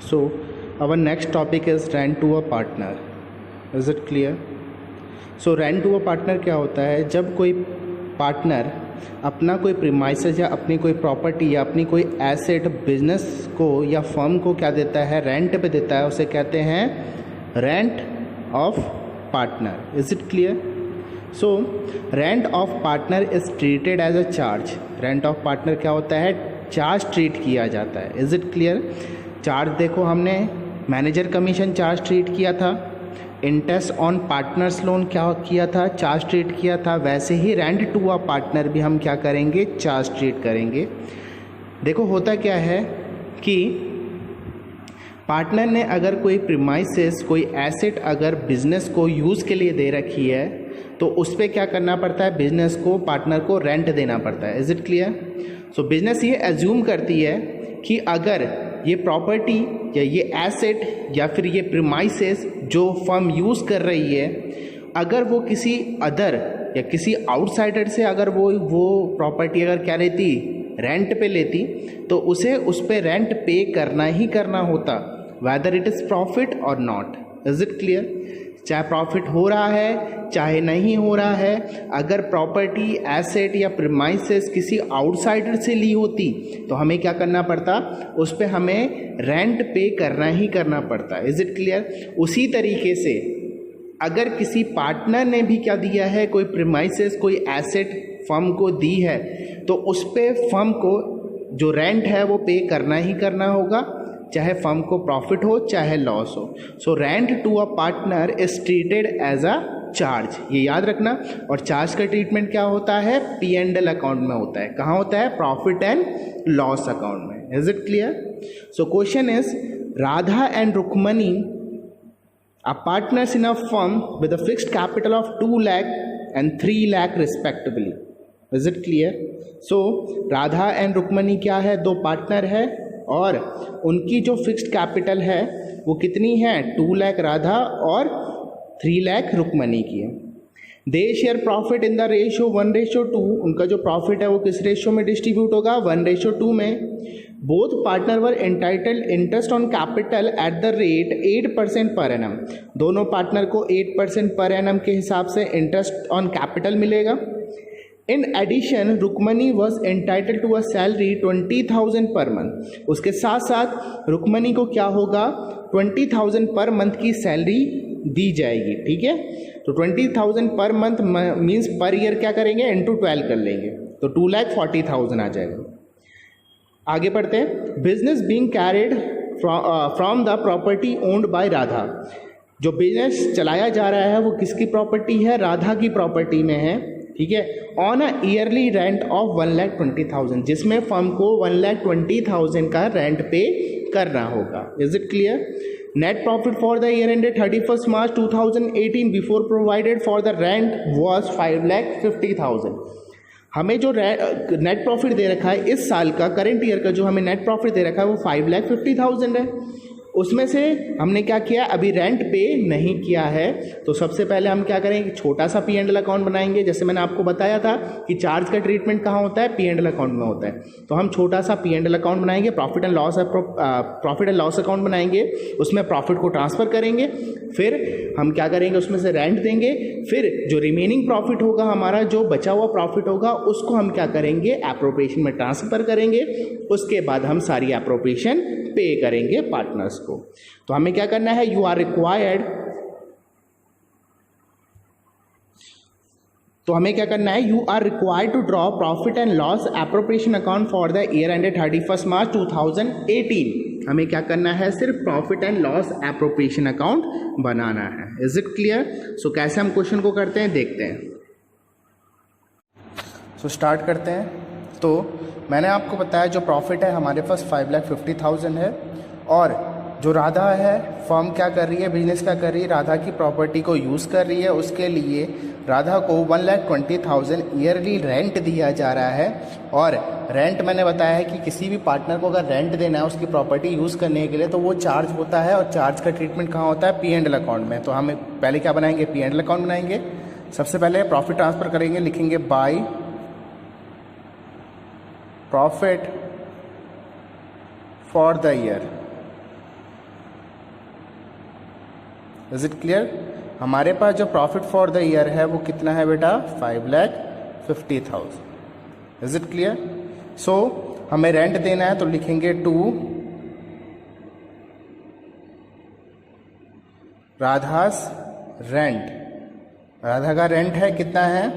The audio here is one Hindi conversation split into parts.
So our next topic is rent to a partner. Is it clear? So rent to a partner क्या होता है? जब कोई पार्टनर अपना कोई प्रीमाइसेस या अपनी कोई प्रॉपर्टी या अपनी कोई एसेट बिजनेस को या फर्म को क्या देता है, रेंट पे देता है, उसे कहते हैं rent of partner. Is it clear? So rent of partner is treated as a charge. Rent of partner क्या होता है? चार्ज ट्रीट किया जाता है. Is it clear? चार्ज देखो, हमने मैनेजर कमीशन चार्ज ट्रीट किया था, इंटरेस्ट ऑन पार्टनर्स लोन क्या किया था, चार्ज ट्रीट किया था. वैसे ही रेंट टू अ पार्टनर भी हम क्या करेंगे, चार्ज ट्रीट करेंगे. देखो होता क्या है कि पार्टनर ने अगर कोई प्रीमाइसेस, कोई एसेट अगर बिजनेस को यूज़ के लिए दे रखी है तो उस पर क्या करना पड़ता है, बिजनेस को, पार्टनर को रेंट देना पड़ता है. Is it clear? So business ये एज्यूम करती है कि अगर ये प्रॉपर्टी या ये एसेट या फिर ये प्रीमाइसेस जो फर्म यूज़ कर रही है, अगर वो किसी अदर या किसी आउटसाइडर से अगर वो प्रॉपर्टी अगर क्या लेती, रेंट पे लेती, तो उसे उस पे रेंट पे करना ही करना होता, वेदर इट इज़ प्रॉफिट और नॉट. Is it clear? चाहे प्रॉफिट हो रहा है चाहे नहीं हो रहा है, अगर प्रॉपर्टी, एसेट या प्रीमाइसेस किसी आउटसाइडर से ली होती तो हमें क्या करना पड़ता, उस पर हमें रेंट पे करना ही करना पड़ता. Is it clear? उसी तरीके से अगर किसी पार्टनर ने भी क्या दिया है, कोई प्रीमाइसेस, कोई एसेट फर्म को दी है, तो उस पर फर्म को जो रेंट है वो पे करना ही करना होगा, चाहे फर्म को प्रॉफिट हो चाहे लॉस हो. So rent to a partner is treated as a charge. ये याद रखना. और चार्ज का ट्रीटमेंट क्या होता है, P&L अकाउंट में होता है. कहाँ होता है? प्रॉफिट एंड लॉस अकाउंट में. Is it clear? So question is, Radha and Rukmani are partners in a firm with a fixed capital of 2 lakh and 3 lakh respectively. Is it clear? So Radha and Rukmani क्या है, दो पार्टनर है और उनकी जो फिक्स्ड कैपिटल है वो कितनी है, 2 लाख राधा और 3 लाख रुक्मणी की है. They share profit in the ratio 1:2. उनका जो प्रॉफिट है वो किस रेशियो में डिस्ट्रीब्यूट होगा, 1:2 में. Both partner were entitled interest on capital at the rate 8% per annum. दोनों पार्टनर को 8% पर एनम के हिसाब से इंटरेस्ट ऑन कैपिटल मिलेगा. In addition Rukmani was entitled to a salary 20,000 per month. उसके साथ साथ रुक्मणी को क्या होगा, 20,000 पर मंथ की सैलरी दी जाएगी. ठीक है, तो 20,000 per month means per year क्या करेंगे, इंटू 12 कर लेंगे, तो 2,40,000 आ जाएगा. आगे बढ़ते हैं. Business being carried from the property owned by Radha. जो बिजनेस चलाया जा रहा है वो किसकी प्रॉपर्टी है, राधा की प्रॉपर्टी में है. ठीक है, on a yearly rent of 1,20,000, जिसमें फर्म को 1,20,000 का रेंट पे करना होगा. Is it clear? Net profit for the year ended 31 March 2018 before provided for the rent was 5,50,000. हमें जो नेट प्रॉफिट दे रखा है इस साल का, करंट ईयर का जो हमें नेट प्रॉफिट दे रखा है वो 5,50,000 है. उसमें से हमने क्या किया, अभी रेंट पे नहीं किया है, तो सबसे पहले हम क्या करेंगे, छोटा सा P&L अकाउंट बनाएंगे. जैसे मैंने आपको बताया था कि चार्ज का ट्रीटमेंट कहाँ होता है, P&L अकाउंट में होता है. तो हम छोटा सा P&L अकाउंट बनाएंगे, प्रॉफिट एंड लॉस अकाउंट बनाएंगे, उसमें प्रॉफिट को ट्रांसफ़र करेंगे. फिर हम क्या करेंगे, उसमें से रेंट देंगे. फिर जो रिमेनिंग प्रॉफिट होगा हमारा, जो बचा हुआ प्रॉफिट होगा, उसको हम क्या करेंगे, एप्रोप्रिएशन में ट्रांसफ़र करेंगे. उसके बाद हम सारी एप्रोप्रिएशन पे करेंगे पार्टनर्स को. तो हमें क्या करना है, यू आर रिक्वायर्ड, तो हमें क्या करना है, you are required to draw profit and loss appropriation account for the year ended 31 March 2018. हमें क्या करना है, सिर्फ profit and loss appropriation account बनाना है. Is it clear? सो कैसे हम क्वेश्चन को करते हैं, देखते हैं. सो स्टार्ट करते हैं. तो मैंने आपको बताया जो प्रॉफिट है हमारे पास 5,50,000 है, और जो राधा है, फर्म क्या कर रही है, बिजनेस क्या कर रही है, राधा की प्रॉपर्टी को यूज़ कर रही है. उसके लिए राधा को 1,20,000 ईयरली रेंट दिया जा रहा है. और रेंट मैंने बताया है कि किसी भी पार्टनर को अगर रेंट देना है उसकी प्रॉपर्टी यूज़ करने के लिए, तो वो चार्ज होता है. और चार्ज का ट्रीटमेंट कहाँ होता है, P&L अकाउंट में. तो हमें पहले क्या बनाएंगे, P&L अकाउंट बनाएंगे. सबसे पहले प्रॉफिट ट्रांसफ़र करेंगे, लिखेंगे by profit for the year. Is it clear? हमारे पास जो प्रॉफिट फॉर द ईयर है वो कितना है बेटा? 5,50,000. Is it clear? सो हमें रेंट देना है तो लिखेंगे टू राधास रेंट. राधा का रेंट है कितना है?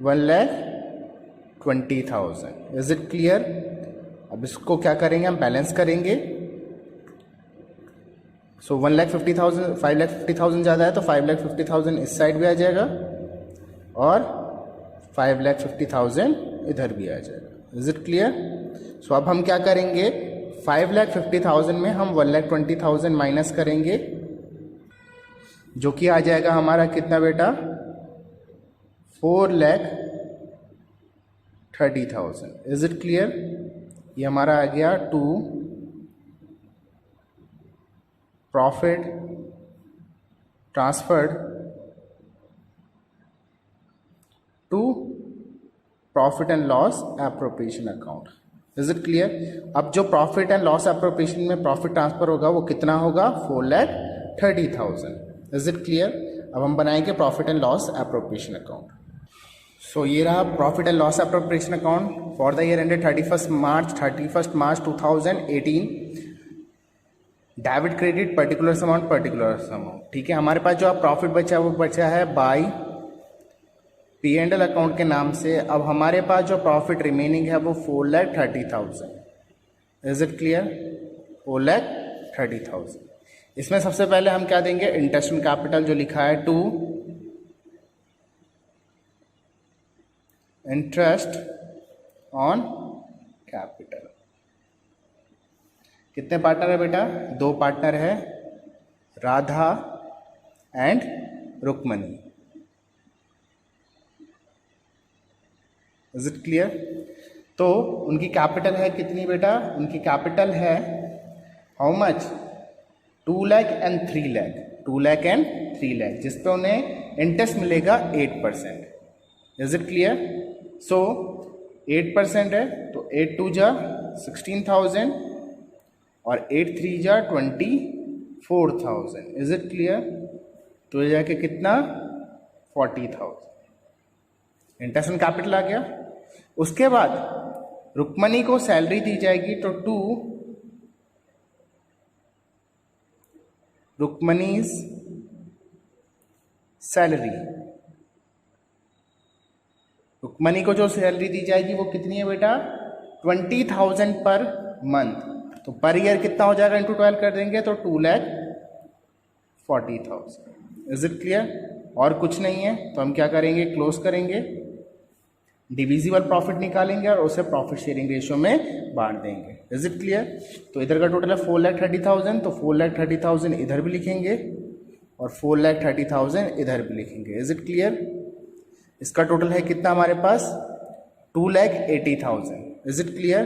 1,20,000. Is it clear? अब इसको क्या करेंगे, हम बैलेंस करेंगे. सो 1,50,000 5,50,000 ज़्यादा है तो 5,50,000 इस साइड भी आ जाएगा और 5,50,000 इधर भी आ जाएगा. Is it clear? सो अब हम क्या करेंगे, 5,50,000 में हम 1,20,000 माइनस करेंगे, जो कि आ जाएगा हमारा कितना बेटा? 4,30,000. Is it clear? ये हमारा आ गया to profit transferred to profit and loss appropriation account. Is it clear? अब जो प्रॉफिट एंड लॉस एप्रोप्रिएशन में प्रॉफिट ट्रांसफर होगा वो कितना होगा? 4,30,000. Is it clear? अब हम बनाएंगे profit and loss appropriation account. So ये रहा profit and loss appropriation account for the year ended 31st March 2018. Debit credit particular amount. ठीक है, हमारे पास जो अब प्रॉफिट बचा है वो बचा है बाय P&L अकाउंट के नाम से. अब हमारे पास जो प्रॉफिट रिमेनिंग है वो 4,30,000. Is it clear? 4,30,000. इसमें सबसे पहले हम क्या देंगे? इंटरेस्ट एंड कैपिटल जो लिखा है टू इंटरेस्ट ऑन कैपिटल. कितने पार्टनर है बेटा? 2 पार्टनर है, Radha and Rukmani. Is it clear? तो उनकी कैपिटल है कितनी बेटा? उनकी कैपिटल है how much? 2 lakh and 3 lakh. 2 lakh and 3 lakh, जिस पे उन्हें इंटरेस्ट मिलेगा 8%. Is it clear? सो 8% है तो 8 2 जा 16,000 और 8 3 जा 24,000. Is it clear? तो ये जाके कितना? 40,000. इंटरेस्ट एंड कैपिटल आ गया. उसके बाद रुक्मणी को सैलरी दी जाएगी तो टू रुक्मणीज सैलरी. रुक्मणी को जो सैलरी दी जाएगी वो कितनी है बेटा? 20,000 पर मंथ. तो पर ईयर कितना हो जाएगा? इंटू 12 कर देंगे तो 2,40,000. Is it clear? और कुछ नहीं है तो हम क्या करेंगे? क्लोज करेंगे, डिविजिबल प्रॉफिट निकालेंगे और उसे प्रॉफिट शेयरिंग रेशियो में बांट देंगे. Is it clear? तो इधर का टोटल है 4,30,000 तो 4,30,000 इधर भी लिखेंगे और 4,30,000 इधर भी लिखेंगे. Is it clear? इसका टोटल है कितना हमारे पास? 2,80,000. Is it clear?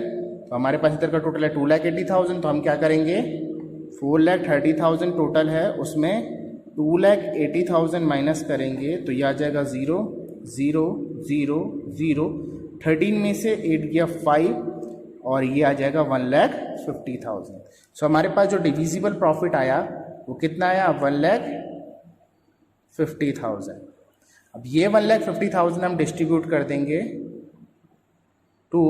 तो हमारे पास इधर का टोटल है 2,80,000. तो हम क्या करेंगे? 4,30,000 टोटल है, उसमें 2,80,000 माइनस करेंगे तो यह आ जाएगा 0 0 0 0. 13 में से 8 गया 5 और ये आ जाएगा 1,50,000. सो हमारे पास जो डिविजिबल प्रॉफिट आया वो कितना आया? 1,50,000. अब ये 1,50,000 हम डिस्ट्रीब्यूट कर देंगे to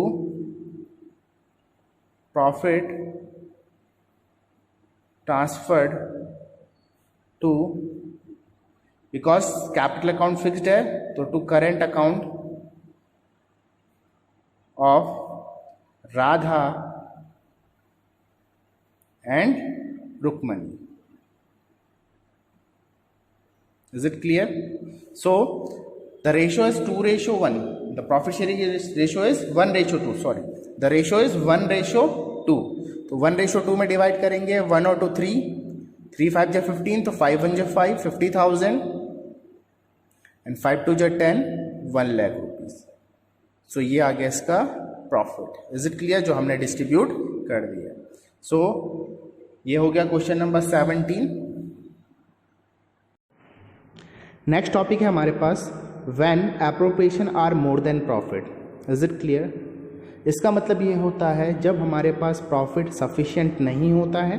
profit transferred to, because capital account fixed है तो to current account of Radha and Rukmani. Is it clear? So the ratio is 2:1. The profit sharing ratio is 1:2. Sorry, the ratio is 1:2. तो 1:2 में डिवाइड करेंगे. 1 और 2 3, 3 5 जा 15 तो 5 1 जा 5, 50,000 एंड 5 2 जा 10, 1 लाख रुपीज. सो ये आ गया इसका प्रॉफिट. Is it clear? जो हमने डिस्ट्रीब्यूट कर दिया. सो ये हो गया क्वेश्चन नंबर 17. नेक्स्ट टॉपिक है हमारे पास when appropriation are more than profit. Is it clear? इसका मतलब ये होता है जब हमारे पास प्रॉफिट सफिशिएंट नहीं होता है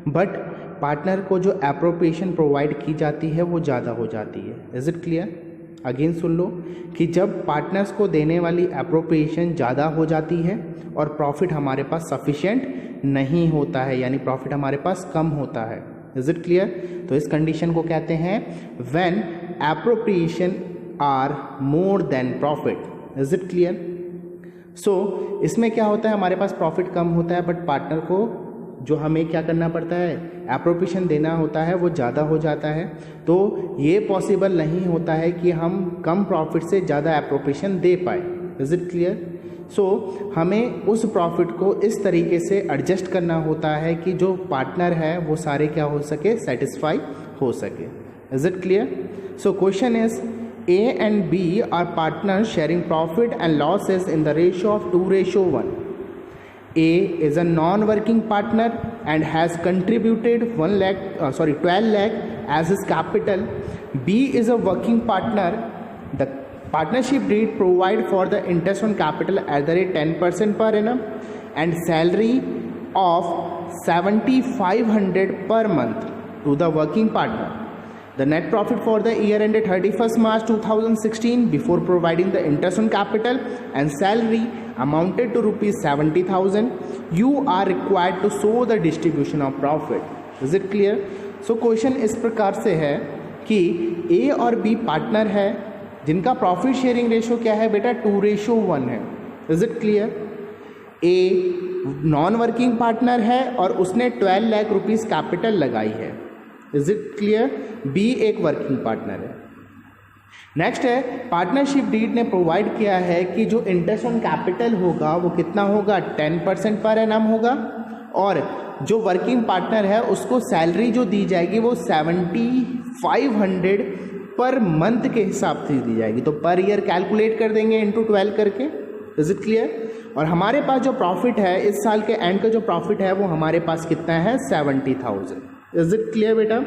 बट पार्टनर को जो एप्रोप्रिएशन प्रोवाइड की जाती है वो ज़्यादा हो जाती है। Is it clear? अगेन सुन लो कि जब पार्टनर्स को देने वाली एप्रोप्रिएशन ज़्यादा हो जाती है और प्रॉफिट हमारे पास सफिशिएंट नहीं होता है, यानी प्रॉफिट हमारे पास कम होता है। Is it clear? तो इस कंडीशन को कहते हैं when appropriation are more than profit. Is it clear? So इसमें क्या होता है, हमारे पास प्रॉफिट कम होता है बट पार्टनर को जो हमें क्या करना पड़ता है, एप्रोप्रिएशन देना होता है, वो ज़्यादा हो जाता है। तो ये पॉसिबल नहीं होता है कि हम कम प्रॉफिट से ज़्यादा एप्रोप्रिएशन दे पाए। Is it clear? सो हमें उस प्रॉफिट को इस तरीके से एडजस्ट करना होता है कि जो पार्टनर है वो सारे क्या हो सके, सेटिस्फाई हो सके। Is it clear? So question is A and B are partners sharing profit and losses in the ratio of 2:1. A is a non-working partner and has contributed 12 lakh as his capital. B is a working partner. The partnership deed provide for the interest on capital at the rate 10% per annum and salary of 7,500 per month to the working partner. The net profit for the year ended 31st March 2016 before providing the interest on capital and salary amounted to rupees 70,000. You are required to show the distribution of profit. Is it clear? So question इस प्रकार से है कि A और B पार्टनर है जिनका प्रॉफिट शेयरिंग रेशो क्या है बेटा, 2:1 है। Is it clear? A non working partner है और उसने 12 लाख रुपीज़ कैपिटल लगाई है। Is it clear? बी एक वर्किंग पार्टनर है। नेक्स्ट है पार्टनरशिप डीड ने प्रोवाइड किया है कि जो इंटरेस्ट ऑन कैपिटल होगा वो कितना होगा, 10% पर एनम होगा और जो वर्किंग पार्टनर है उसको सैलरी जो दी जाएगी वो 7,500 पर मंथ के हिसाब से दी जाएगी। तो पर ईयर कैलकुलेट कर देंगे इंटू 12 करके। Is it clear? और हमारे पास जो प्रॉफिट है इस साल के एंड का जो प्रॉफिट है वो हमारे पास कितना है, 70,000। इज इट क्लियर बेटा?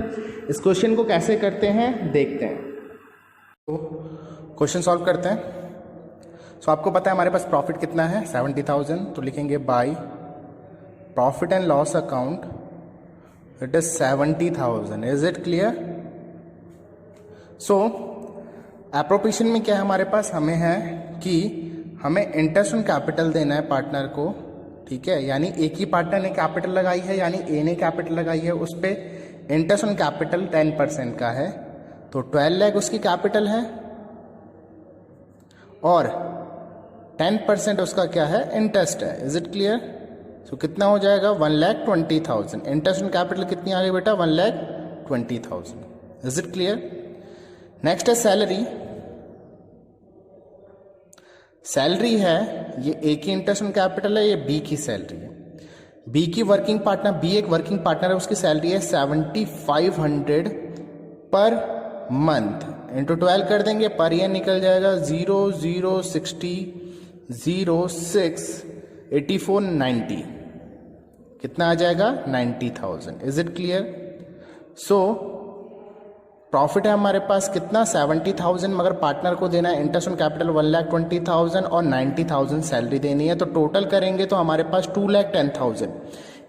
इस क्वेश्चन को कैसे करते हैं देखते हैं। तो क्वेश्चन सॉल्व करते हैं। सो आपको पता है हमारे पास प्रॉफिट कितना है, 70,000। तो लिखेंगे by profit and loss account it is 70,000। Is it clear? So appropriation में क्या है हमारे पास, हमें है कि हमें इंटरेस्ट ऑन कैपिटल देना है पार्टनर को, ठीक है। यानी एक ही पार्टनर ने कैपिटल लगाई है, यानी ए ने कैपिटल लगाई है, उस पर इंटरेस्ट ऑन कैपिटल 10% का है, तो 12 लाख उसकी कैपिटल है और 10% उसका क्या है, इंटरेस्ट है। Is it clear? सो कितना हो जाएगा, 1,20,000। इंटरेस्ट ऑन कैपिटल कितनी आ गई बेटा, 1,20,000। Is it clear? नेक्स्ट है सैलरी। सैलरी है, ये ए की इंटरेस्ट ऑन कैपिटल है, ये बी की सैलरी है। बी की वर्किंग पार्टनर, बी एक वर्किंग पार्टनर है, उसकी सैलरी है 7,500 पर मंथ, इंटू 12 कर देंगे, पर ईयर निकल जाएगा 0,060, 0,684,90। कितना आ जाएगा, 90,000। Is it clear? So profit है हमारे पास कितना, 70,000, मगर पार्टनर को देना है इंटरेस्ट ऑन कैपिटल 1,20,000 और 90,000 सैलरी देनी है। तो टोटल करेंगे तो हमारे पास 2,10,000,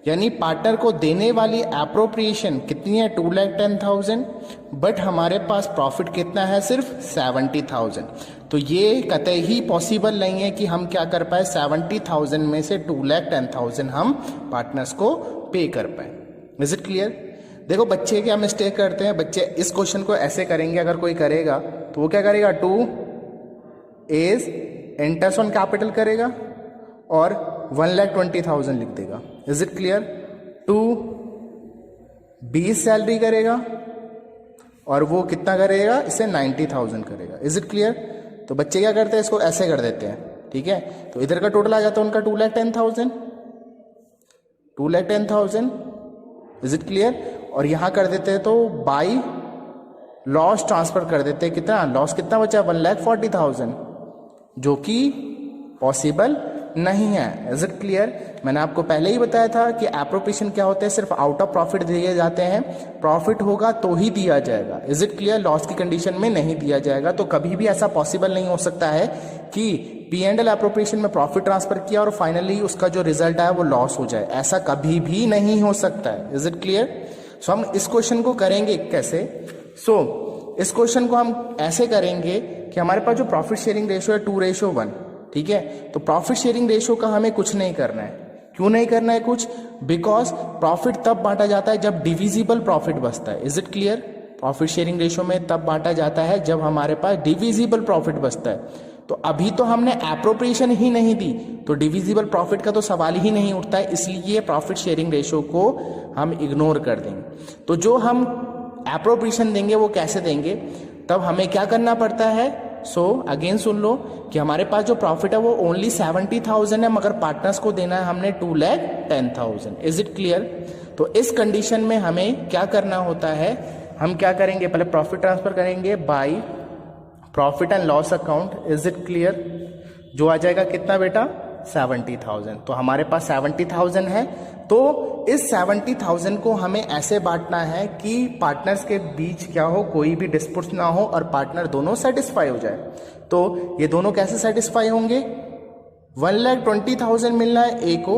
यानी पार्टनर को देने वाली एप्रोप्रिएशन कितनी है, 2,10,000, बट हमारे पास प्रॉफिट कितना है, सिर्फ 70,000। तो ये कतई ही पॉसिबल नहीं है कि हम क्या कर पाए, 70,000 में से 2,10,000 हम पार्टनर्स को पे कर पाए। Is it clear? देखो बच्चे क्या मिस्टेक करते हैं, बच्चे इस क्वेश्चन को ऐसे करेंगे, अगर कोई करेगा तो वो क्या करेगा, 2 इज इंटरेस्ट ऑन कैपिटल करेगा और 1,20,000 लिख देगा। Is it clear? 2 B salary करेगा और वो कितना करेगा, इसे 90,000 करेगा। Is it clear? तो बच्चे क्या करते हैं, इसको ऐसे कर देते हैं, ठीक है। तो इधर का टोटल आ जाता है उनका 2,10,000, 2,10,000। Is it clear? और यहां कर देते हैं तो बाई लॉस ट्रांसफर कर देते हैं, कितना लॉस कितना बचा, 1,40,000, जो कि पॉसिबल नहीं है। Is it clear? मैंने आपको पहले ही बताया था कि एप्रोप्रिएशन क्या होता है, सिर्फ आउट ऑफ प्रॉफिट दिए जाते हैं, प्रॉफिट होगा तो ही दिया जाएगा। Is it clear? लॉस की कंडीशन में नहीं दिया जाएगा। तो कभी भी ऐसा पॉसिबल नहीं हो सकता है कि P&L एप्रोप्रिएशन में प्रॉफिट ट्रांसफर किया और फाइनली उसका जो रिजल्ट आया वो लॉस हो जाए, ऐसा कभी भी नहीं हो सकता है। Is it clear? सो हम इस क्वेश्चन को करेंगे कैसे? इस क्वेश्चन को हम ऐसे करेंगे कि हमारे पास जो प्रॉफिट शेयरिंग रेशियो है 2:1, ठीक है। तो प्रॉफिट शेयरिंग रेशियो का हमें कुछ नहीं करना है। क्यों नहीं करना है कुछ? बिकॉज प्रॉफिट तब बांटा जाता है जब डिविजिबल प्रॉफिट बचता है। Is it clear? Profit sharing ratio में तब बांटा जाता है जब हमारे पास डिविजिबल प्रॉफिट बचता है। तो अभी तो हमने एप्रोप्रिएशन ही नहीं दी, तो डिविजिबल प्रॉफिट का तो सवाल ही नहीं उठता है, इसलिए प्रॉफिट शेयरिंग रेशियो को हम इग्नोर कर देंगे। तो जो हम एप्रोप्रिएशन देंगे वो कैसे देंगे, तब हमें क्या करना पड़ता है? अगेन सुन लो कि हमारे पास जो प्रॉफिट है वो ओनली 70,000 है, मगर पार्टनर्स को देना है हमने 2,10,000। Is it clear? तो इस कंडीशन में हमें क्या करना होता है, हम क्या करेंगे, पहले प्रॉफिट ट्रांसफर करेंगे by profit and loss account. Is it clear? जो आ जाएगा कितना बेटा? 70,000। तो हमारे पास 70,000 है, तो इस 70,000 को हमें ऐसे बांटना है कि पार्टनर्स के बीच क्या हो, कोई भी डिस्प्यूट ना हो और पार्टनर दोनों सेटिस्फाई हो जाए। तो ये दोनों कैसे सेटिस्फाई होंगे? 1,20,000 मिलना है ए को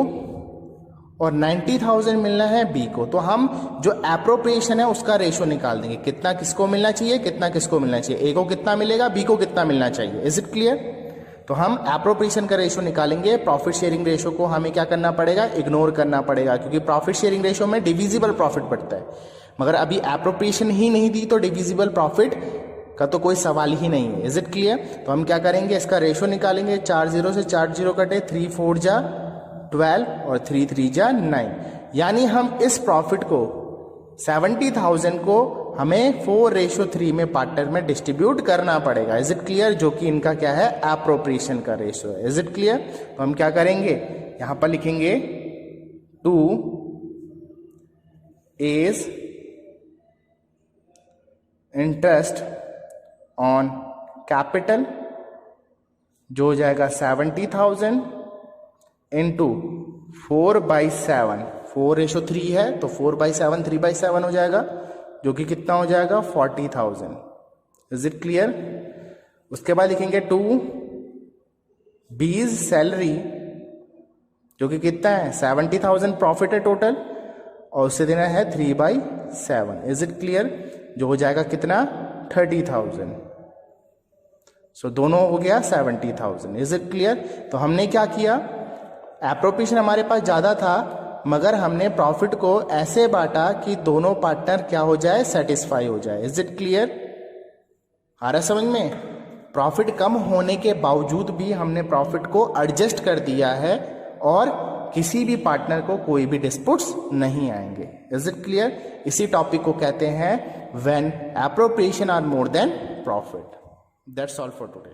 और 90,000 मिलना है बी को। तो हम जो एप्रोप्रिएशन है उसका रेशो निकाल देंगे, कितना किसको मिलना चाहिए, कितना किसको मिलना चाहिए, ए को कितना मिलेगा, बी को कितना मिलना चाहिए। Is it clear? तो हम एप्रोप्रिएशन का रेशो निकालेंगे। प्रॉफिट शेयरिंग रेशो को हमें क्या करना पड़ेगा? इग्नोर करना पड़ेगा, क्योंकि प्रॉफिट शेयरिंग रेशो में डिविजिबल प्रॉफिट बढ़ता है, मगर अभी एप्रोप्रिएशन ही नहीं दी तो डिविजिबल प्रॉफिट का तो कोई सवाल ही नहीं है। Is it clear? तो हम क्या करेंगे, इसका रेशो निकालेंगे। 4 0 से 4 0 कटे, 3 4 जा 12 और 3 3 जा 9, यानी हम इस प्रॉफिट को 70,000 को हमें 4:3 में पार्टनर में डिस्ट्रीब्यूट करना पड़ेगा। Is it clear? जो कि इनका क्या है, एप्रोप्रिएशन का रेशो है। Is it clear? तो हम क्या करेंगे, यहां पर लिखेंगे 2 is इंटरेस्ट ऑन कैपिटल, जो हो जाएगा 70,000 इंटू 4/7, 4:3 है तो 4/7 3/7 हो जाएगा, जो कि कितना हो जाएगा 40,000। Is it clear? उसके बाद लिखेंगे 2 बीज सैलरी, जो कि कितना है 70,000 प्रॉफिट है टोटल, और उससे देना है 3/7। Is it clear? जो हो जाएगा कितना 30,000। सो दोनों हो गया 70,000। Is it clear? तो हमने क्या किया, एप्रोप्रिएशन हमारे पास ज्यादा था, मगर हमने प्रॉफिट को ऐसे बांटा कि दोनों पार्टनर क्या हो जाए, सेटिस्फाई हो जाए। Is it clear? आ रहा समझ में? प्रॉफिट कम होने के बावजूद भी हमने प्रॉफिट को एडजस्ट कर दिया है और किसी भी पार्टनर को कोई भी डिस्प्यूट्स नहीं आएंगे। Is it clear? इसी टॉपिक को कहते हैं when appropriation are more than profit. That's all for today.